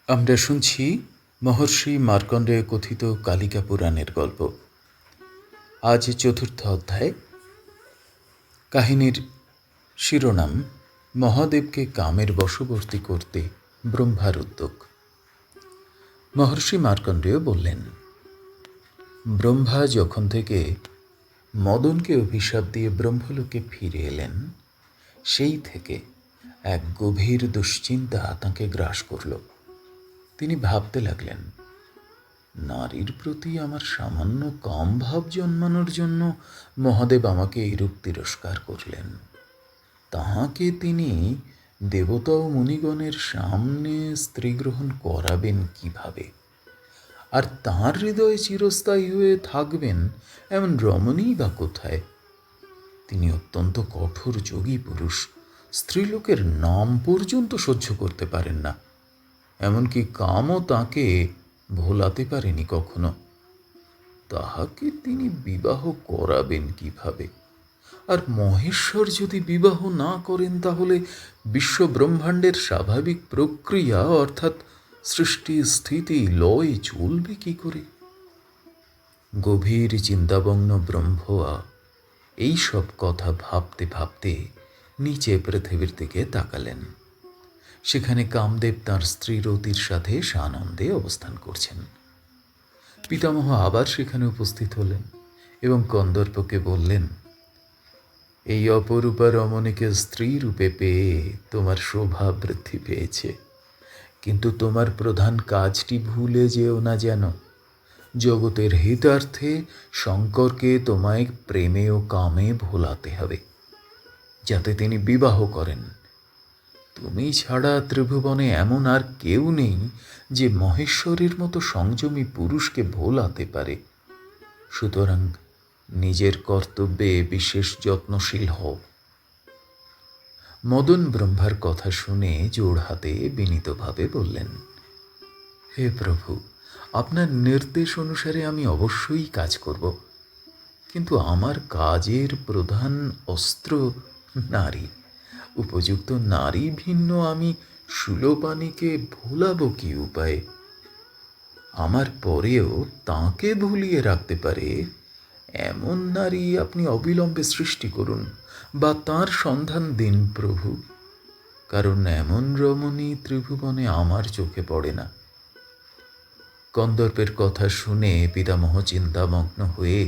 আমরা শুনছি মহর্ষি মার্কণ্ডেয় কথিত কালিকা পুরাণের গল্প। আজ চতুর্থ অধ্যায়। কাহিনীর শিরোনাম মহাদেবকে কামের বশবর্তী করতে ব্রহ্মার উদ্যোগ। মহর্ষি মার্কণ্ডেয় বললেন, ব্রহ্মা যখন থেকে মদনকে অভিশাপ দিয়ে ব্রহ্মলোকে ফিরে এলেন, সেই থেকে এক গভীর দুশ্চিন্তা তাঁকে গ্রাস করল। তিনি ভাবতে লাগলেন, নারীর প্রতি আমার সামান্য কম ভাব জন্মানোর জন্য মহাদেব আমাকে এইরূপ তিরস্কার করলেন। তাহাকে তিনি দেবতা ও মুনিগণের সামনে স্ত্রী গ্রহণ করাবেন কিভাবে? আর তাঁর হৃদয়ে চিরস্থায়ী হয়ে থাকবেন এমন রমণীই বা কোথায়? তিনি অত্যন্ত কঠোর যোগী পুরুষ, স্ত্রীলোকের নাম পর্যন্ত সহ্য করতে পারেন না। এমনকি কামও তাঁকে ভোলাতে পারেনি কখনো। তাহাকে তিনি বিবাহ করাবেন কিভাবে? আর মহেশ্বর যদি বিবাহ না করেন, তাহলে বিশ্ব ব্রহ্মাণ্ডের স্বাভাবিক প্রক্রিয়া অর্থাৎ সৃষ্টি স্থিতি লয় চলবে কি করে? গভীর চিন্তাবগ্ন ব্রহ্মা এই সব কথা ভাবতে ভাবতে নিচে পৃথিবীর দিকে তাকালেন। সেখানে কামদেব তাঁর স্ত্রী রতির সাথে সানন্দে অবস্থান করছেন। পিতামহ আবার সেখানে উপস্থিত হলেন এবং কন্দর্পকে বললেন, এই অপরূপা রমণীকে স্ত্রী রূপে পেয়ে তোমার শোভা বৃদ্ধি পেয়েছে, কিন্তু তোমার প্রধান কাজটি ভুলে যেও না যেন। জগতের হিতার্থে শঙ্করকে তোমায় প্রেমে ও কামে ভোলাতে হবে, যাতে তিনি বিবাহ করেন। তুমি ছাড়া ত্রিভুবনে এমন আর কেউ নেই যে মহেশ্বরের মতো সংযমী পুরুষকে ভোলাতে পারে। সুতরাং নিজের কর্তব্যে বিশেষ যত্নশীল হও। মদন ব্রহ্মার কথা শুনে জোড় হাতে বিনীতভাবে বললেন, হে প্রভু, আপনার নির্দেশ অনুসারে আমি অবশ্যই কাজ করব, কিন্তু আমার কাজের প্রধান অস্ত্র নারী। উপযুক্ত নারী ভিন্ন আমি সুলোপানিকে ভোলাবো কি উপায়ে? আমার পরেও তাঁকে ভুলিয়ে রাখতে পারে এমন নারী আপনি অবিলম্বে সৃষ্টি করুন, বা তাঁর সন্ধান দিন প্রভু, কারণ এমন রমণী ত্রিভুবনে আমার চোখে পড়ে না। কন্দর্পের কথা শুনে পিতামহ চিন্তামগ্ন হয়ে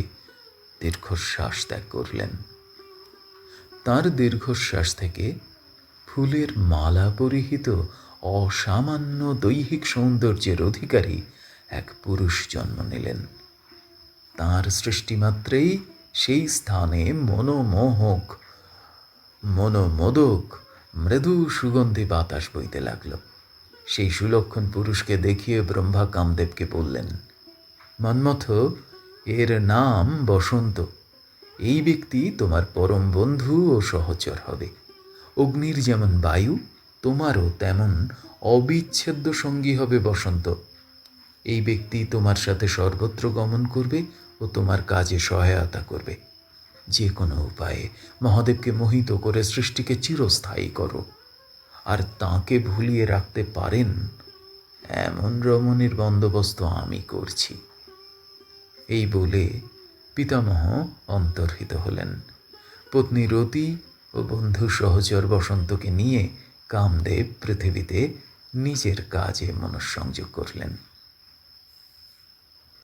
দীর্ঘশ্বাস ত্যাগ করলেন। তাঁর দীর্ঘশ্বাস থেকে ফুলের মালা পরিহিত অসামান্য দৈহিক সৌন্দর্যের অধিকারী এক পুরুষ জন্ম নিলেন। তাঁর সৃষ্টিমাত্রেই সেই স্থানে মনোমোদক মৃদু সুগন্ধি বাতাস বইতে লাগল। সেই সুলক্ষণ পুরুষকে দেখিয়ে ব্রহ্মা কামদেবকে বললেন, মন্মথ, এর নাম বসন্ত। এই ব্যক্তি তোমার পরম বন্ধু ও সহচর হবে। অগ্নির যেমন বায়ু, তোমারও তেমন অবিচ্ছেদ্য সঙ্গী হবে বসন্ত। এই ব্যক্তি তোমার সাথে সর্বত্র গমন করবে ও তোমার কাজে সহায়তা করবে। যে কোনো উপায়ে মহাদেবকে মোহিত করে সৃষ্টিকে চিরস্থায়ী করো। আর তাঁকে ভুলিয়ে রাখতে পারেন এমন রমণীর বন্দোবস্ত আমি করছি। এই বলে পিতামহ অন্তর্হিত হলেন। পত্নী রতি ও বন্ধু সহচর বসন্তকে নিয়ে কামদেব পৃথিবীতে নিজের কাজে মনঃসংযোগ করলেন।